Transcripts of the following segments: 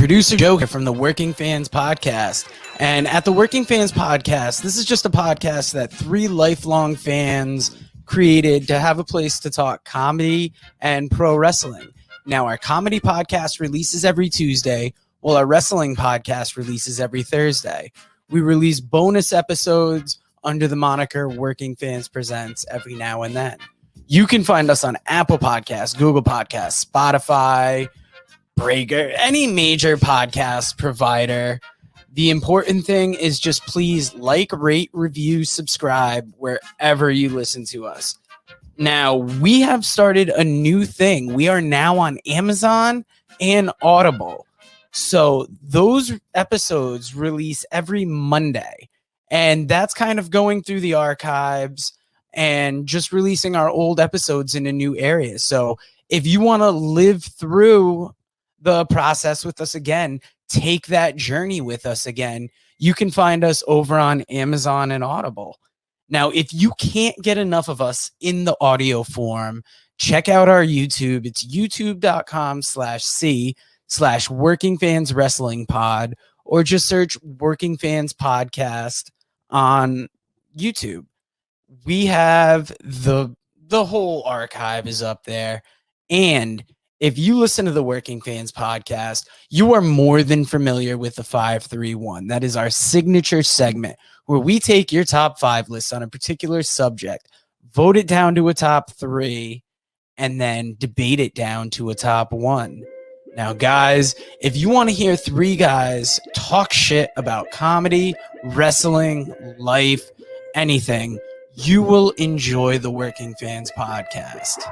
Producer Joe here from the Working Fans Podcast. And at the Working Fans Podcast, this is just a podcast that three lifelong fans created to have a place to talk comedy and pro wrestling. Now, our comedy podcast releases every Tuesday, while our wrestling podcast releases every Thursday. We release bonus episodes under the moniker Working Fans Presents every now and then. You can find us on Apple Podcasts, Google Podcasts, Spotify, Breaker, any major podcast provider. The important thing is just please like, rate, review, subscribe wherever you listen to us. Now, we have started a new thing. We are now on Amazon and Audible. So those episodes release every Monday. And that's kind of going through the archives and just releasing our old episodes in a new area. So if you want to live through the process with us again, take that journey with us again, you can find us over on Amazon and Audible. Now, if you can't get enough of us in the audio form, check out our YouTube. It's youtube.com/C/Working Fans Wrestling Pod, or just search Working Fans Podcast on YouTube. We have the whole archive is up there. And if you listen to the Working Fans Podcast, you are more than familiar with the 531. That is our signature segment where we take your top 5 lists on a particular subject, vote it down to a top 3, and then debate it down to a top 1. Now, guys, if you want to hear 3 guys talk shit about comedy, wrestling, life, anything, you will enjoy the Working Fans Podcast.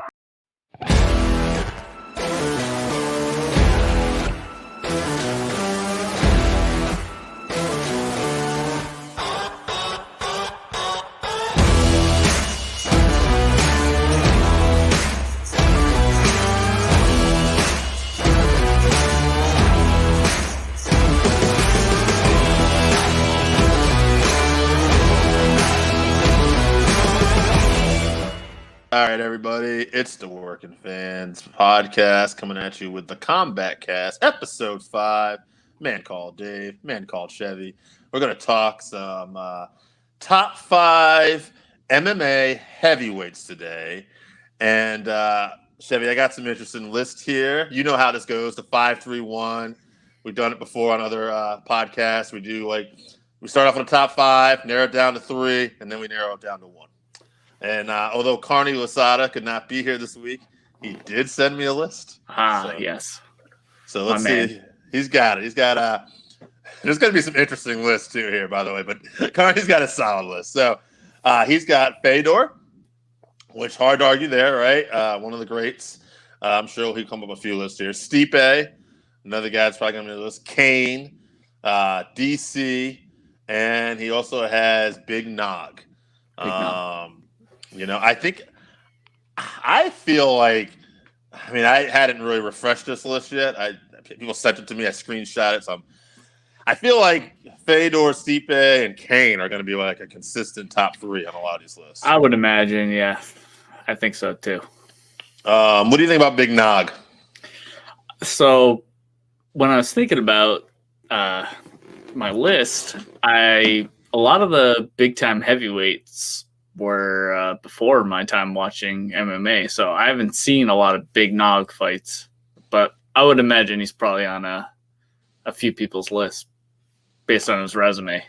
All right, everybody, it's the Working Fans Podcast coming at you with the Combatcast, Episode 5, Man Called Dave, Man Called Chevy. We're going to talk some top 5 MMA heavyweights today. And, Chevy, I got some interesting lists here. You know how this goes, the 5-3-1. We've done it before on other podcasts. We start off on the top 5, narrow it down to 3, and then we narrow it down to 1. And although Carney Lasada could not be here this week, he did send me a list. Yes. So let's see. He's got it. There's going to be some interesting lists too here, by the way. But Carney's got a solid list. So he's got Fedor, which hard to argue there, right? One of the greats. I'm sure he'll come up with a few lists here. Stipe, another guy that's probably going to be on the list. Kane, DC, and he also has Big Nog. I feel like, I hadn't really refreshed this list yet. People sent it to me. I screenshot it. So I feel like Fedor, Stipe, and Kane are going to be like a consistent top 3 on a lot of these lists. I would imagine, yeah. I think so, too. What do you think about Big Nog? So when I was thinking about my list, a lot of the big-time heavyweights were before my time watching MMA, so I haven't seen a lot of Big Nog fights, but I would imagine he's probably on a few people's list based on his resume.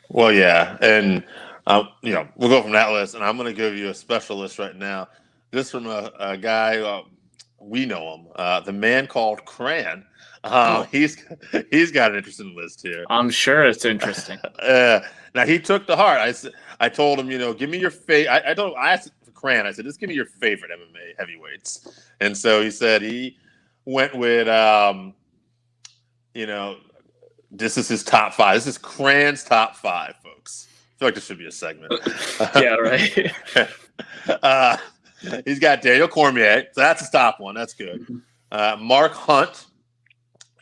Well, yeah, and we'll go from that list, and I'm going to give you a special list right now. This from a guy, we know him, the Man Called Cran. He's got an interesting list here. I'm sure it's interesting. Now he took to heart. I told him, give me your favorite. I asked Cran. I said, just give me your favorite MMA heavyweights. And so he said he went with, this is his top 5. This is Cran's top 5, folks. I feel like this should be a segment. Yeah, right. He's got Daniel Cormier. So that's his top 1. That's good. Mark Hunt,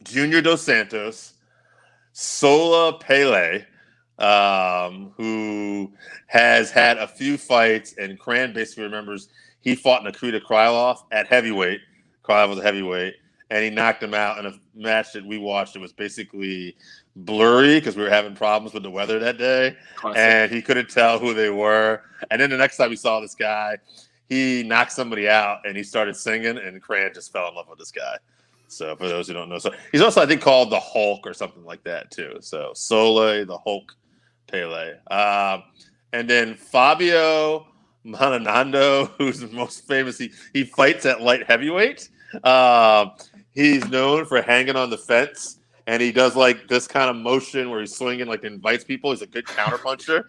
Junior Dos Santos, Sola Pele, who has had a few fights, and Cran basically remembers he fought Nikita Krylov at heavyweight. Krylov was a heavyweight. and he knocked him out in a match that we watched. It was basically blurry because we were having problems with the weather that day, and he couldn't tell who they were. And then the next time we saw this guy, he knocked somebody out, and he started singing, and Cran just fell in love with this guy. So for those who don't know, so he's also, I think, called the Hulk or something like that too. So Soleil, the Hulk, Pele. And then Fabio Mananando, who's the most famous. He fights at light heavyweight. He's known for hanging on the fence, and he does like this kind of motion where he's swinging, like invites people. He's a good counterpuncher.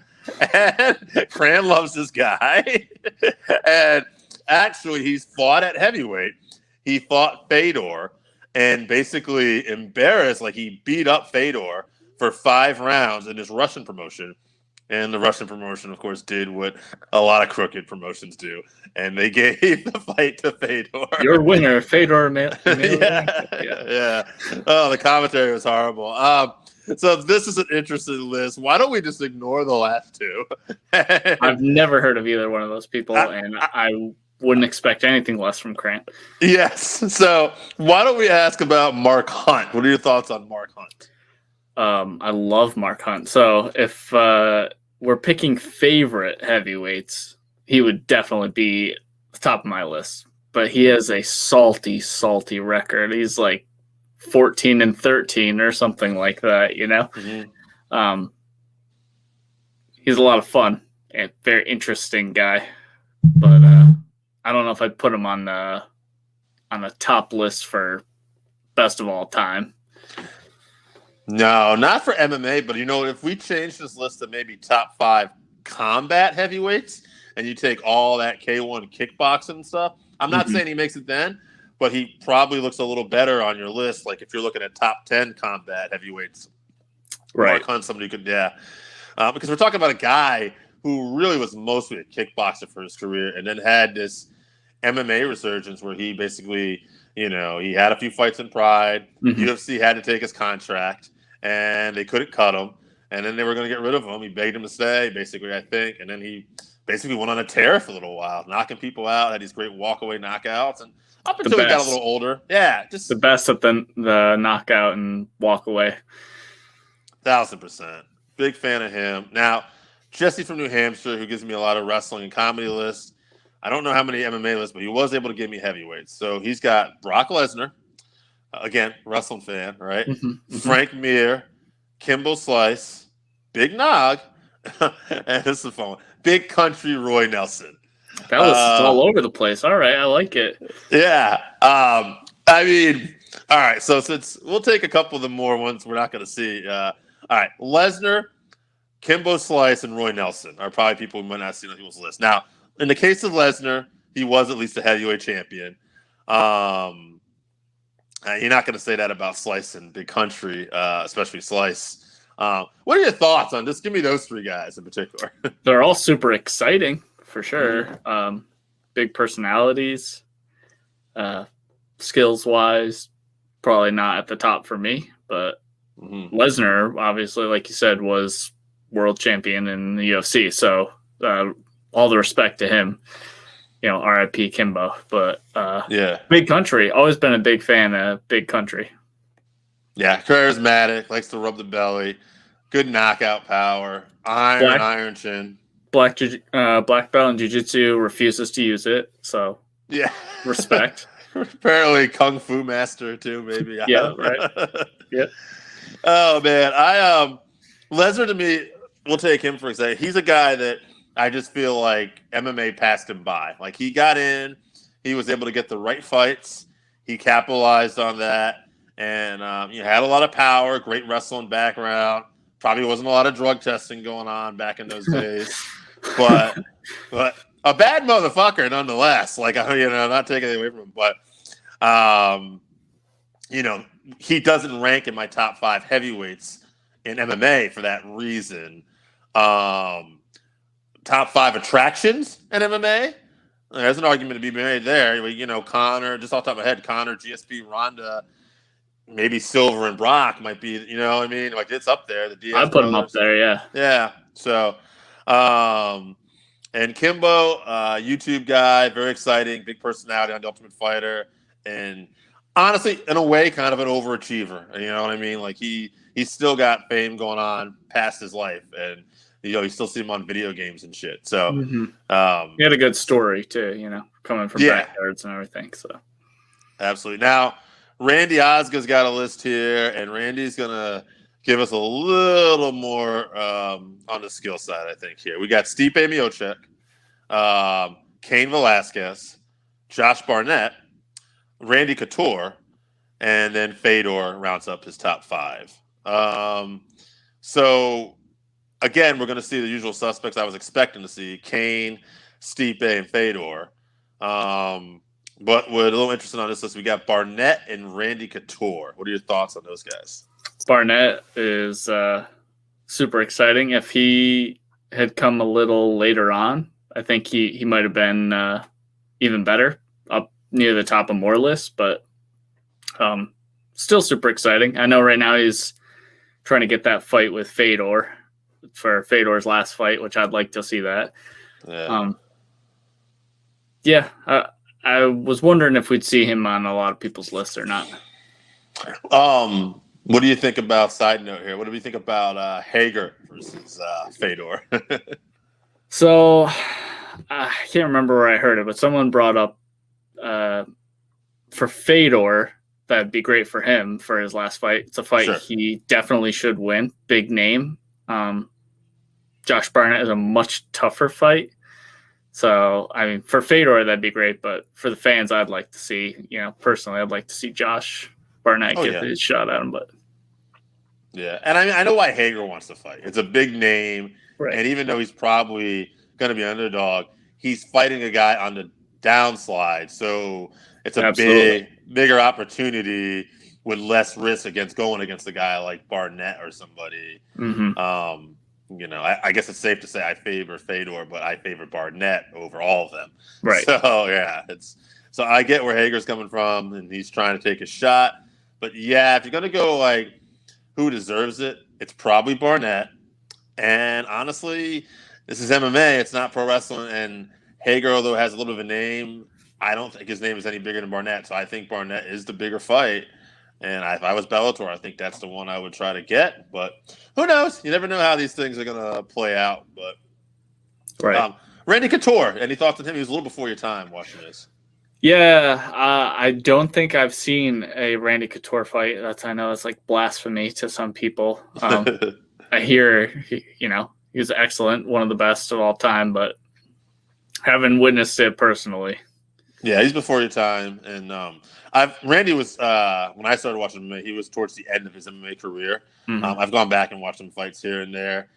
And Cran loves this guy. And actually, he's fought at heavyweight. He fought Fedor and basically embarrassed, like he beat up Fedor for 5 rounds in this Russian promotion. And the Russian promotion, of course, did what a lot of crooked promotions do. And they gave the fight to Fedor. Your winner, Fedor. Yeah. Oh, the commentary was horrible. So this is an interesting list. Why don't we just ignore the last 2? I've never heard of either one of those people, and I wouldn't expect anything less from Cran. Yes. So why don't we ask about Mark Hunt? What are your thoughts on Mark Hunt? I love Mark Hunt. So if we're picking favorite heavyweights, he would definitely be top of my list. But he has a salty record. He's like 14-13 or something like that, you know? Mm-hmm. He's a lot of fun and very interesting guy. But I don't know if I'd put him on the top list for best of all time. No, not for MMA, but if we change this list to maybe top 5 combat heavyweights and you take all that K1 kickboxing and stuff, I'm not saying he makes it then, but he probably looks a little better on your list. Like if you're looking at top 10 combat heavyweights, right? Mark Hunt, somebody could, because we're talking about a guy who really was mostly a kickboxer for his career and then had this MMA resurgence where he basically, he had a few fights in Pride. UFC had to take his contract, and they couldn't cut him. And then they were going to get rid of him. He begged him to stay, basically, I think. And then he basically went on a tear for a little while, knocking people out, had these great walkaway knockouts. And up until he got a little older. Yeah. Just the best at the knockout and walkaway. 1,000%. Big fan of him. Now, Jesse from New Hampshire, who gives me a lot of wrestling and comedy lists. I don't know how many MMA lists, but he was able to give me heavyweights. So he's got Brock Lesnar, again, wrestling fan, right? Frank Mir, Kimbo Slice, Big Nog, and this is a fun one, Big Country Roy Nelson. That was all over the place. All right, I like it. Yeah. All right, so since we'll take a couple of the more ones we're not going to see. All right, Lesnar, Kimbo Slice, and Roy Nelson are probably people we might not see on people's list. Now, in the case of Lesnar, he was at least a heavyweight champion. You're not going to say that about Slice and Big Country, especially Slice. What are your thoughts on just give me those 3 guys in particular? They're all super exciting for sure. Big personalities, skills wise, probably not at the top for me, but Lesnar, obviously, like you said, was world champion in the UFC. So, all the respect to him, R.I.P. Kimbo. But Big Country, always been a big fan of Big Country. Yeah, charismatic, likes to rub the belly, good knockout power, iron chin. Black belt in jiu-jitsu, refuses to use it. So respect. Apparently kung fu master too, maybe. Yeah, right. Yeah. Oh man, Lesnar to me, we'll take him for example. He's a guy that I just feel like MMA passed him by. Like he got in, he was able to get the right fights. He capitalized on that, and had a lot of power, great wrestling background. Probably wasn't a lot of drug testing going on back in those days, but a bad motherfucker nonetheless. Like not taking it away from him, but he doesn't rank in my top 5 heavyweights in MMA for that reason. Top 5 attractions in MMA. There's an argument to be made there. Conor, just off the top of my head, Conor, GSP, Ronda, maybe Silver and Brock might be, Like it's up there. The Diaz I'd put him up there, yeah. Yeah. So, and Kimbo, YouTube guy, very exciting, big personality on The Ultimate Fighter. And honestly, in a way, kind of an overachiever. You know what I mean? Like he's still got fame going on past his life, and you still see him on video games and shit. So, He had a good story too. Coming from backyards and everything. So, absolutely. Now, Randy Osgood's got a list here, and Randy's gonna give us a little more on the skill side. I think here we got Stipe Miocic, Cain Velasquez, Josh Barnett, Randy Couture, and then Fedor rounds up his top 5. So again, we're going to see the usual suspects I was expecting to see: Cain, Stipe, and Fedor. But we're a little interested on this list. We got Barnett and Randy Couture. What are your thoughts on those guys? Barnett is super exciting. If he had come a little later on, I think he might have been even better, up near the top of more lists, but still super exciting. I know right now he's trying to get that fight with Fedor for Fedor's last fight, which I'd like to see that. Yeah. I was wondering if we'd see him on a lot of people's lists or not. What do you think about, side note here, what do we think about Hager versus Fedor? So I can't remember where I heard it, but someone brought up for Fedor, that'd be great for him for his last fight. It's a fight he definitely should win. Big name. Josh Barnett is a much tougher fight. So, I mean, for Fedor, that'd be great. But for the fans, I'd like to see, personally, I'd like to see Josh Barnett get his shot at him. But yeah, and I mean, I know why Hager wants to fight. It's a big name. Right. And even though he's probably going to be an underdog, he's fighting a guy on the downslide. So it's a bigger opportunity with less risk going against a guy like Barnett or somebody. I guess it's safe to say I favor Fedor, but I favor Barnett over all of them. Right. So yeah, so I get where Hager's coming from, and he's trying to take a shot. But yeah, if you're gonna go like who deserves it, it's probably Barnett. And honestly, this is MMA; it's not pro wrestling. And Hager, although has a little bit of a name, I don't think his name is any bigger than Barnett. So I think Barnett is the bigger fight. And if I was Bellator, I think that's the one I would try to get. But who knows? You never know how these things are going to play out. But Randy Couture, any thoughts on him? He was a little before your time watching this. Yeah, I don't think I've seen a Randy Couture fight. I know it's like blasphemy to some people. I hear, he's excellent, one of the best of all time, but haven't witnessed it personally. Yeah, he's before your time, and Randy was when I started watching MMA, he was towards the end of his MMA career. I've gone back and watched some fights here and there.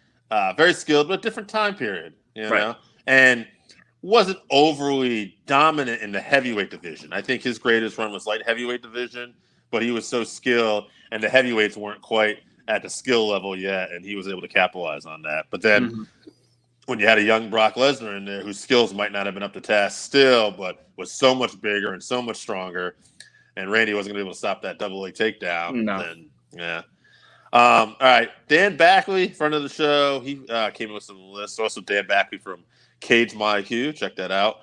Very skilled, but different time period, you know, and wasn't overly dominant in the heavyweight division. I think his greatest run was light heavyweight division, but he was so skilled, and the heavyweights weren't quite at the skill level yet, and he was able to capitalize on that. But then when you had a young Brock Lesnar in there whose skills might not have been up to task still, but was so much bigger and so much stronger, and Randy wasn't going to be able to stop that double leg takedown. No. Then, yeah. All right. Dan Backley, friend of the show, he came in with some lists. Also, Dan Backley from Cage My IQ. Check that out.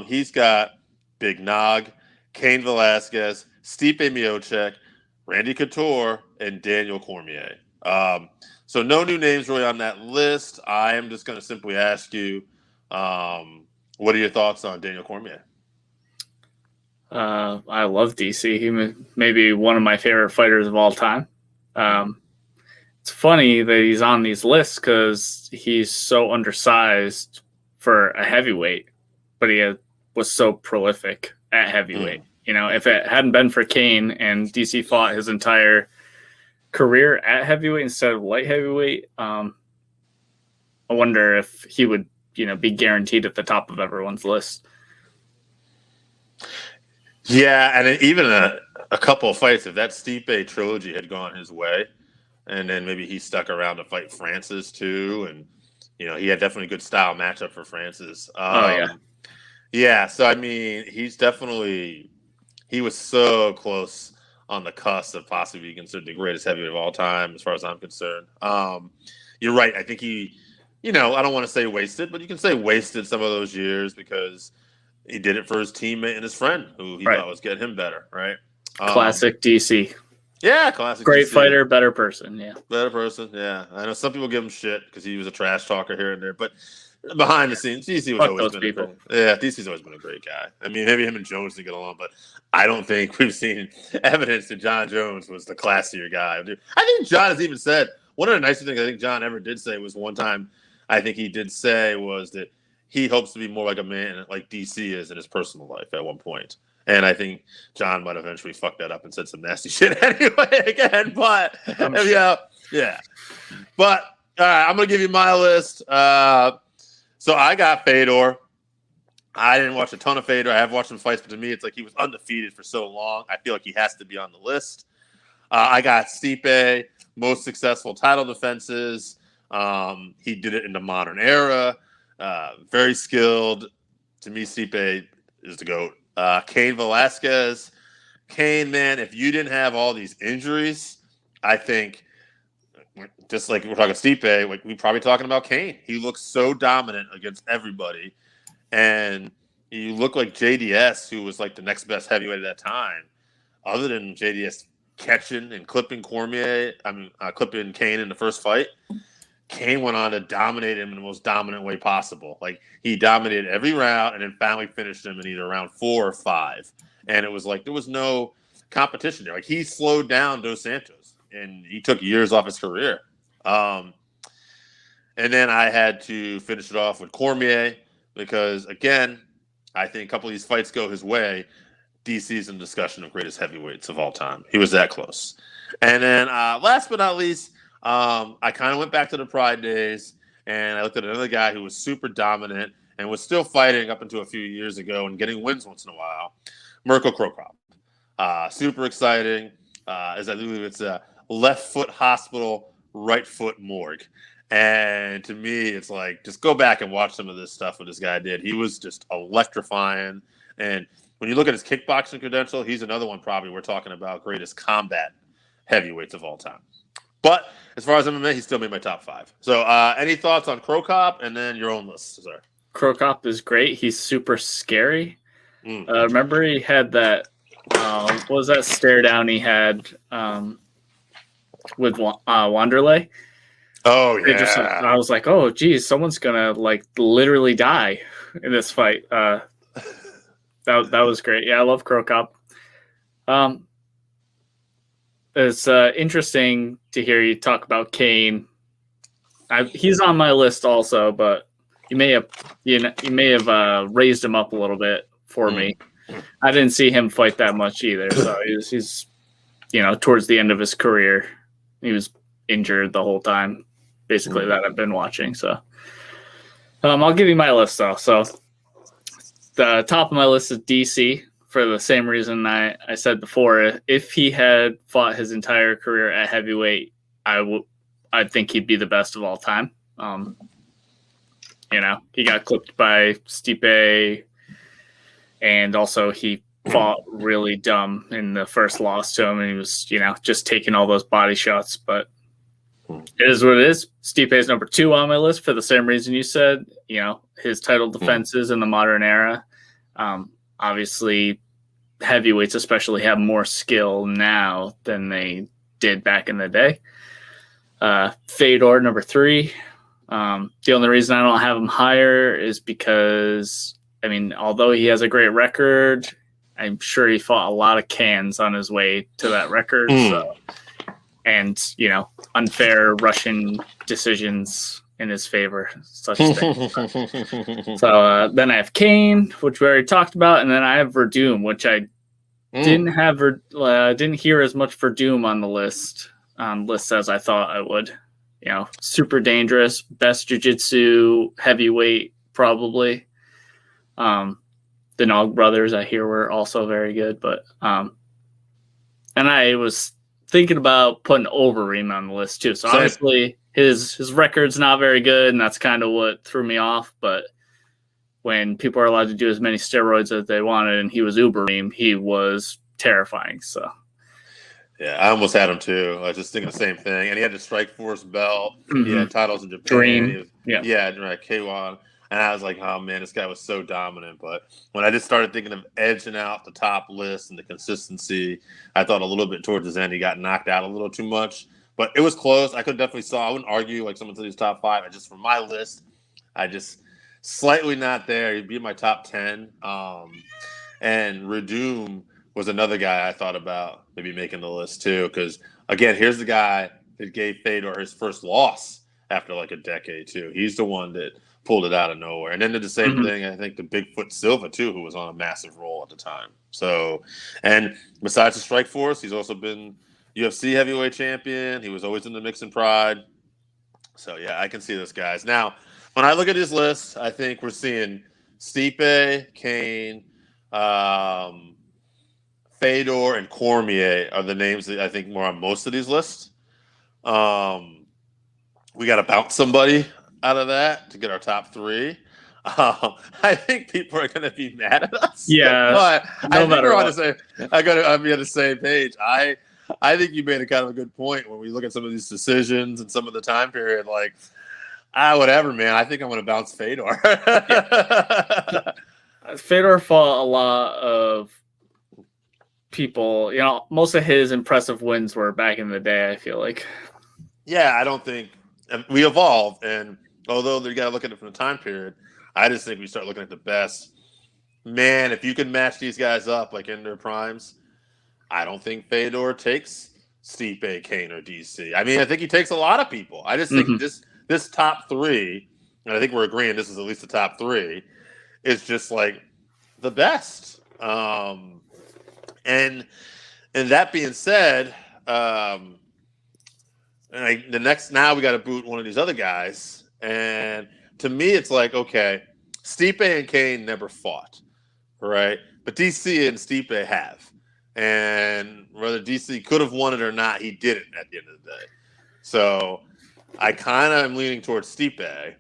He's got Big Nog, Cain Velasquez, Stipe Miocic, Randy Couture, and Daniel Cormier. So no new names really on that list. I am just going to simply ask you, what are your thoughts on Daniel Cormier? I love DC. He may be one of my favorite fighters of all time. It's funny that he's on these lists because he's so undersized for a heavyweight, but he was so prolific at heavyweight. If it hadn't been for Cain and DC fought his entire career at heavyweight instead of light heavyweight, I wonder if he would, be guaranteed at the top of everyone's list. Yeah, and even a couple of fights, if that Stipe trilogy had gone his way, and then maybe he stuck around to fight Francis too, and he had definitely a good style matchup for Francis. Yeah. So I mean, he was so close on the cusp of possibly being considered the greatest heavyweight of all time, as far as I'm concerned. You're right. I think he, I don't want to say wasted, but you can say wasted some of those years because he did it for his teammate and his friend, who he thought was getting him better, right? Classic DC. Yeah, classic. Great DC. fighter, better person. Yeah, better person. Yeah, I know some people give him shit because he was a trash talker here and there, but behind the scenes, DC was Fuck always those been people. DC's always been a great guy. I mean, maybe him and Jones didn't get along, but I don't think we've seen evidence that John Jones was the classier guy. I think John has even said one of the nicest things I think John ever did say was one time. I think he did say was that he hopes to be more like a man like DC is in his personal life at one point. And I think John might eventually fuck that up and said some nasty shit anyway again. But yeah. But all right, I'm gonna give you my list. So I got Fedor. I didn't watch a ton of Fedor. I have watched some fights, but to me, it's like he was undefeated for so long. I feel like he has to be on the list. I got Stipe, most successful title defenses. He did it in the modern era. Very skilled. To me, Stipe is the GOAT. Cain Velasquez. Cain, man, if you didn't have all these injuries, I think just like we're talking Stipe, like we're probably talking about Cain. He looks so dominant against everybody. And you look like JDS, who was like the next best heavyweight at that time. Other than JDS catching and clipping clipping Cain in the first fight, Cain went on to dominate him in the most dominant way possible. Like he dominated every round and then finally finished him in either round 4 or 5. And it was like there was no competition there. Like he slowed down Dos Santos and he took years off his career. And then I had to finish it off with Cormier because, again, I think a couple of these fights go his way. DC's in discussion of greatest heavyweights of all time. He was that close. And then last but not least, I kind of went back to the Pride days, and I looked at another guy who was super dominant and was still fighting up until a few years ago and getting wins once in a while, Mirko Cro Cop. Super exciting. As I believe it's a left foot hospital, right foot morgue. And to me, it's like, just go back and watch some of this stuff what this guy did. He was just electrifying. And when you look at his kickboxing credential, he's another one probably we're talking about greatest combat heavyweights of all time. But as far as MMA, he still made my top 5. So any thoughts on Cro Cop and then your own list, sir? Cro Cop is great. He's super scary. Remember he had that, what was that stare down he had with Wanderlei? Oh, yeah. I was like, oh, geez, someone's going to like literally die in this fight. That was great. Yeah, I love Cro Cop. It's interesting to hear you talk about Cain. He's on my list also, but you may have raised him up a little bit for me. I didn't see him fight that much either. So he's towards the end of his career, he was injured the whole time, basically that I've been watching. So I'll give you my list though. So the top of my list is DC. For the same reason I said before, if he had fought his entire career at heavyweight, I think he'd be the best of all time. He got clipped by Stipe, and also he fought really dumb in the first loss to him, and he was, just taking all those body shots. But it is what it is. Stipe is number 2 on my list for the same reason you said. His title defenses in the modern era. Obviously, heavyweights especially have more skill now than they did back in the day. Fedor, number 3. The only reason I don't have him higher is because, although he has a great record, I'm sure he fought a lot of cans on his way to that record. So, and, unfair Russian decisions in his favor, such things. So then I have Cain, which we already talked about, and then I have Verdum, which I didn't hear as much Verdum on the list as I thought I would. Super dangerous, best jiu-jitsu heavyweight probably. The Nog brothers I hear were also very good, but and I was thinking about putting Overeem on the list too. So obviously his record's not very good, and that's kind of what threw me off. But when people are allowed to do as many steroids as they wanted, and he was Ubereem, he was terrifying. So yeah, I almost had him too. I was just thinking the same thing. And he had the Strikeforce belt. He had titles in Japan. Dream. Right, K1. And I was like, oh man, this guy was so dominant. But when I just started thinking of edging out the top list and the consistency, I thought a little bit towards his end he got knocked out a little too much. But it was close. I could definitely saw. I wouldn't argue like someone said he's top 5. I just from my list, I just slightly not there. He'd be in my top 10. And Redoom was another guy I thought about maybe making the list too. Because again, here's the guy that gave Fedor his first loss after like a decade too. He's the one that pulled it out of nowhere. And then did the same thing, I think, to Bigfoot Silva too, who was on a massive roll at the time. So, and besides the Strike Force, he's also been UFC heavyweight champion. He was always in the mix and pride. So yeah, I can see this, guys. Now, when I look at his list, I think we're seeing Stipe, Kane, Fedor, and Cormier are the names that I think more on most of these lists. We got to bounce somebody out of that to get our top 3. I think people are going to be mad at us. Yeah, but no matter what. I'll be on the same page. I think you made a kind of a good point when we look at some of these decisions and some of the time period. Like, whatever, man. I think I'm going to bounce Fedor. Fedor fought a lot of people. Most of his impressive wins were back in the day, I feel like. Yeah, I don't think we evolved, and although you got to look at it from the time period, I just think we start looking at the best. Man, if you can match these guys up like in their primes, I don't think Fedor takes Stipe, Kane, or DC. I mean, I think he takes a lot of people. I just think this top 3, and I think we're agreeing this is at least the top 3, is just like the best. And that being said, now we got to boot one of these other guys. And to me, it's like, okay, Stipe and Kane never fought, right? But DC and Stipe have. And whether DC could have won it or not, he didn't at the end of the day. So I kind of am leaning towards Stipe,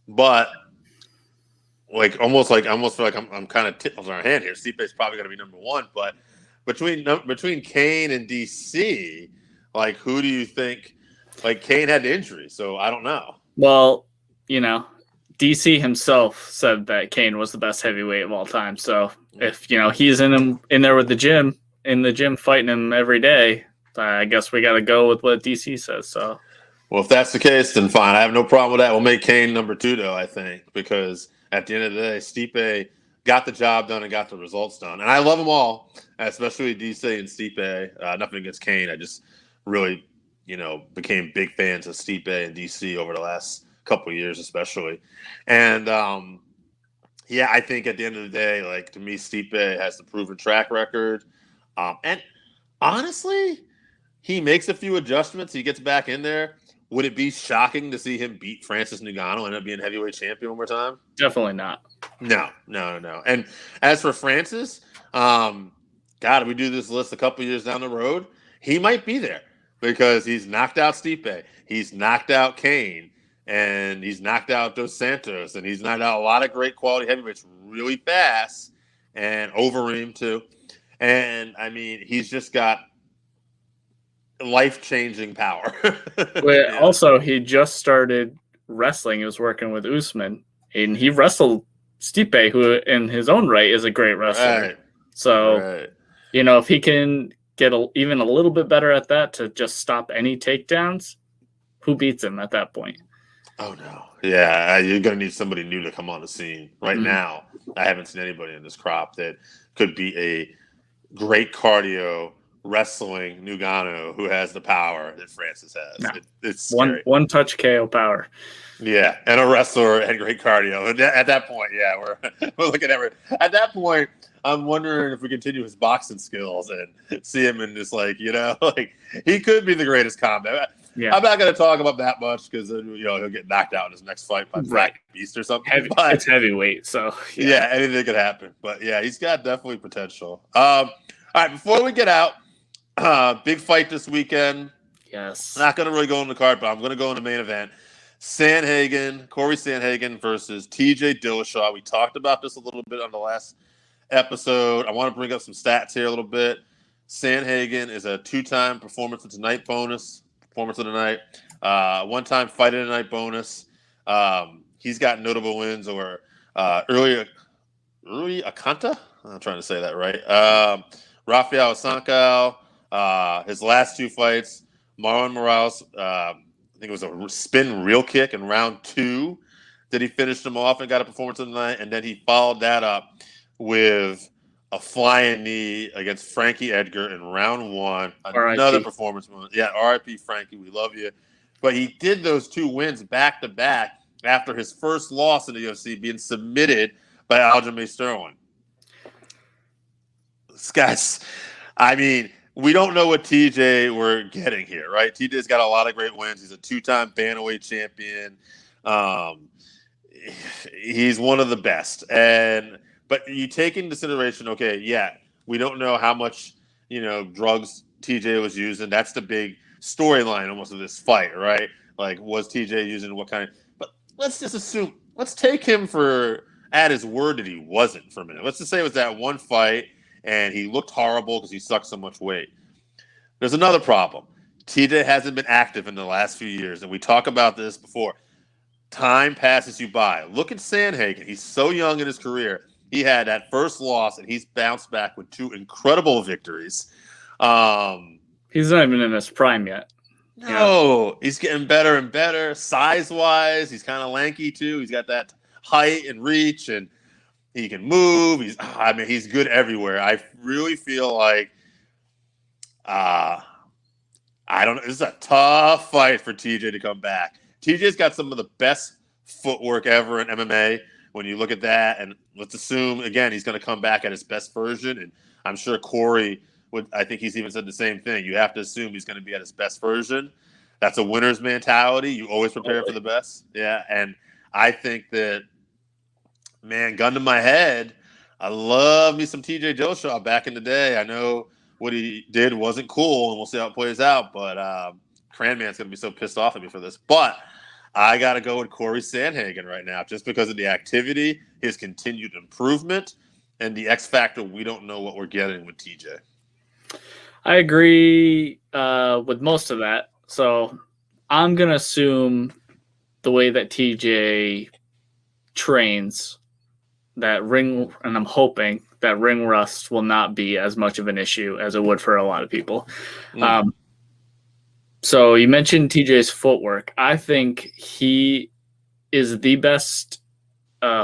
but I almost feel like I'm kind of tipping our hand here. Stipe is probably going to be number 1, but between Kane and DC, like, who do you think? Like, Kane had injury, so I don't know. Well, DC himself said that Kane was the best heavyweight of all time. So if he's in there with in the gym fighting him every day, I guess we got to go with what DC says. So, well, if that's the case, then fine. I have no problem with that. We'll make Kane number 2, though. I think because at the end of the day, Stipe got the job done and got the results done, and I love them all, especially DC and Stipe. Nothing against Kane. I just really, became big fans of Stipe and DC over the last couple of years, especially. And I think at the end of the day, like, to me, Stipe has the proven track record. And honestly, he makes a few adjustments. He gets back in there. Would it be shocking to see him beat Francis Ngannou and end up being heavyweight champion one more time? Definitely not. No. And as for Francis, if we do this list a couple years down the road, he might be there because he's knocked out Stipe, he's knocked out Kane, and he's knocked out Dos Santos, and he's knocked out a lot of great quality heavyweights really fast, and Overeem too. And I mean, he's just got life-changing power. But also, he just started wrestling. He was working with Usman, and he wrestled Stipe, who in his own right is a great wrestler. Right. So, if he can get even a little bit better at that to just stop any takedowns, who beats him at that point? Oh, no. Yeah, you're going to need somebody new to come on the scene. Right now, I haven't seen anybody in this crop that could be a great cardio wrestling Ngannou who has the power that Francis has. No. It's scary. One touch KO power. Yeah, and a wrestler and great cardio. At that point, we're looking at it. At that point, I'm wondering if we continue his boxing skills and see him in this, he could be the greatest combat. Yeah. I'm not going to talk about that much because he'll get knocked out in his next fight by Black Beast or something. It's heavyweight, so yeah, anything could happen. But yeah, he's got definitely potential. All right, before we get out, big fight this weekend. Yes, not going to really go on the card, but I'm going to go in the main event. Corey Sandhagen versus TJ Dillashaw. We talked about this a little bit on the last episode. I want to bring up some stats here a little bit. Sandhagen is a 2-time performance of the night bonus. Performance of the night, 1-time fight of the night bonus. he's got notable wins over Rui Akanta. I'm trying to say that right. Rafael Sancao. His last 2 fights, Marlon Morales. I think it was a spin real kick in round 2 that he finished him off and got a performance of the night, and then he followed that up with a flying knee against Frankie Edgar in round 1. Another performance moment. Yeah, R.I.P. Frankie, we love you. But he did those 2 wins back to back after his first loss in the UFC, being submitted by Aljamain Sterling. This guy's, I mean, we don't know what TJ we're getting here, right? TJ's got a lot of great wins. He's a 2-time bantamweight champion. He's one of the best. But you take into consideration, okay, yeah, we don't know how much, drugs TJ was using. That's the big storyline almost of this fight, right? Like, was TJ using what kind of – but let's just assume – let's take him at his word that he wasn't for a minute. Let's just say it was that one fight and he looked horrible because he sucked so much weight. There's another problem. TJ hasn't been active in the last few years, and we talk about this before. Time passes you by. Look at Sandhagen. He's so young in his career. He had that first loss, and he's bounced back with 2 incredible victories. He's not even in his prime yet. No, he's getting better and better. Size-wise, he's kind of lanky, too. He's got that height and reach, and he can move. He's good everywhere. I really feel like this is a tough fight for TJ to come back. TJ's got some of the best footwork ever in MMA when you look at that. And let's assume, again, he's going to come back at his best version. And I'm sure Corey I think he's even said the same thing. You have to assume he's going to be at his best version. That's a winner's mentality. You always prepare for the best. Yeah. And I think that, man, gun to my head, I love me some TJ Dillashaw back in the day. I know what he did wasn't cool, and we'll see how it plays out. But Cranman's going to be so pissed off at me for this. But I got to go with Corey Sandhagen right now just because of the activity, his continued improvement, and the X factor. We don't know what we're getting with TJ. I agree with most of that. So I'm going to assume the way that TJ trains that ring, and I'm hoping that ring rust will not be as much of an issue as it would for a lot of people. So you mentioned TJ's footwork. I think he is the best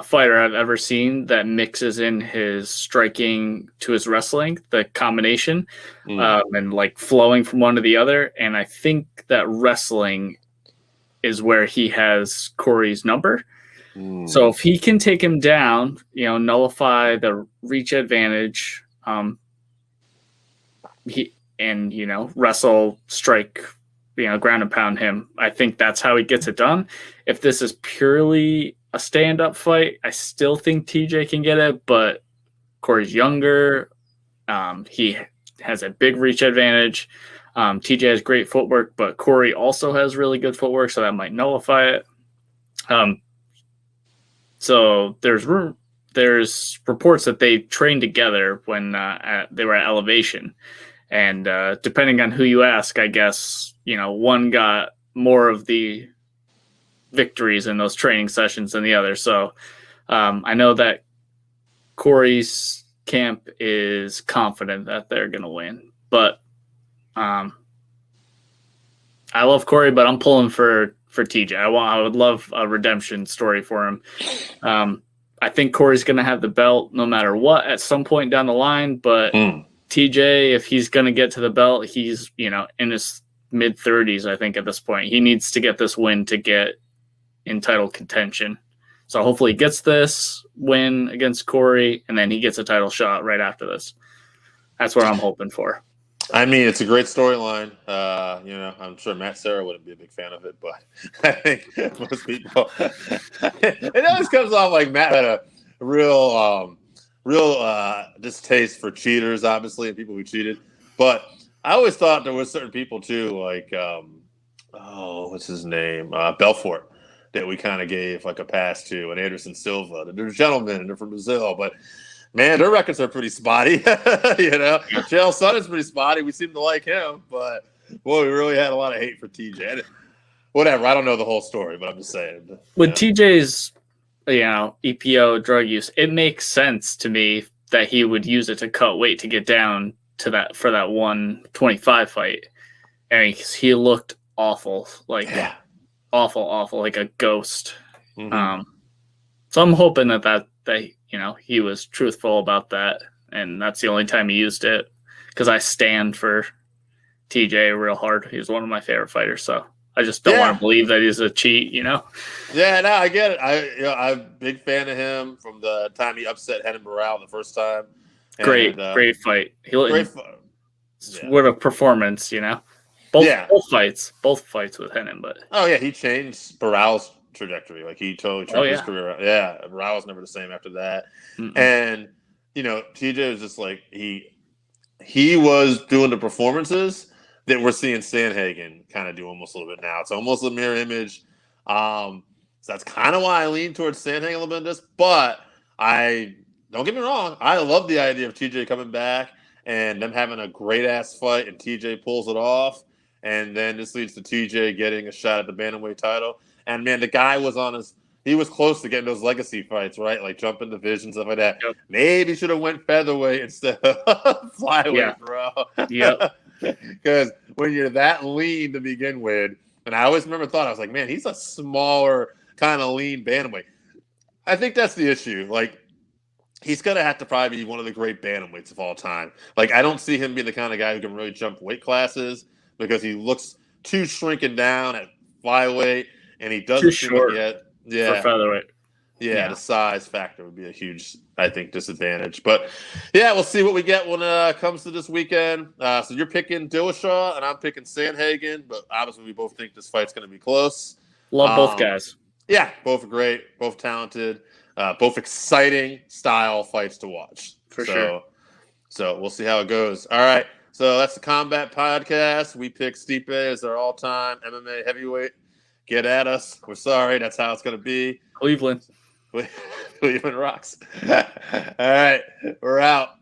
fighter I've ever seen that mixes in his striking to his wrestling, the combination, and like flowing from one to the other. And I think that wrestling is where he has Corey's number. So if he can take him down, nullify the reach advantage, wrestle, strike, ground and pound him. I think that's how he gets it done. If this is purely a stand-up fight, I still think TJ can get it, but Corey's younger. He has a big reach advantage. TJ has great footwork, but Corey also has really good footwork, so that might nullify it. So there's reports that they trained together when they were at Elevation. And depending on who you ask, I guess, one got more of the victories in those training sessions than the other. So I know that Corey's camp is confident that they're going to win. But I love Corey, but I'm pulling for TJ. I would love a redemption story for him. I think Corey's going to have the belt no matter what at some point down the line, but TJ, if he's going to get to the belt, he's, in his mid-30s, I think, at this point. He needs to get this win to get in title contention. So hopefully he gets this win against Corey, and then he gets a title shot right after this. That's what I'm hoping for. I mean, it's a great storyline. I'm sure Matt Serra wouldn't be a big fan of it, but I think most people – it always comes off like Matt had a real distaste for cheaters, obviously, and people who cheated. But I always thought there were certain people, too, like what's his name? Belfort, that we kind of gave like a pass to, and Anderson Silva. They're gentlemen, and they're from Brazil, but – man, their records are pretty spotty. Chael Sonnen's pretty spotty. We seem to like him, but boy, we really had a lot of hate for TJ. whatever. I don't know the whole story, but I'm just saying. With TJ's, EPO drug use, it makes sense to me that he would use it to cut weight to get down to that for that 125 fight. And he looked awful, awful, like a ghost. Mm-hmm. So I'm hoping that he was truthful about that, and that's the only time he used it, because I stand for TJ real hard. He's one of my favorite fighters, so I just don't want to believe that he's a cheat, Yeah, no, I get it. I'm a big fan of him from the time he upset Renan Barão the first time. And, great fight. Great What a performance, Both fights with Renan, but he changed Barão's trajectory. Like, he totally turned his career around. Yeah, Barão was never the same after that. Mm-mm. And TJ was just like he was doing the performances that we're seeing Sandhagen kind of do almost a little bit now. It's almost a mirror image. So that's kind of why I lean towards Sandhagen a little bit in this. But don't get me wrong, I love the idea of TJ coming back and them having a great ass fight, and TJ pulls it off, and then this leads to TJ getting a shot at the bantamweight title. And man, the guy he was close to getting those legacy fights, right? Like jumping divisions, stuff like that. Yep. Maybe should have went featherweight instead of flyweight, bro. Yeah. Because when you're that lean to begin with, and I always I was like, man, he's a smaller kind of lean bantamweight. I think that's the issue. Like, he's going to have to probably be one of the great bantamweights of all time. Like, I don't see him being the kind of guy who can really jump weight classes, because he looks too shrinking down at flyweight, and he doesn't too short for featherweight. Yeah, the size factor would be a huge, I think, disadvantage. But yeah, we'll see what we get when it comes to this weekend. So you're picking Dillashaw, and I'm picking Sandhagen. But obviously, we both think this fight's going to be close. Love both guys. Yeah, both are great, both talented, both exciting style fights to watch. For sure. So we'll see how it goes. All right. So that's the Combat Podcast. We pick Stipe as our all-time MMA heavyweight. Get at us. We're sorry. That's how it's going to be. Cleveland Cleveland rocks. All right. We're out.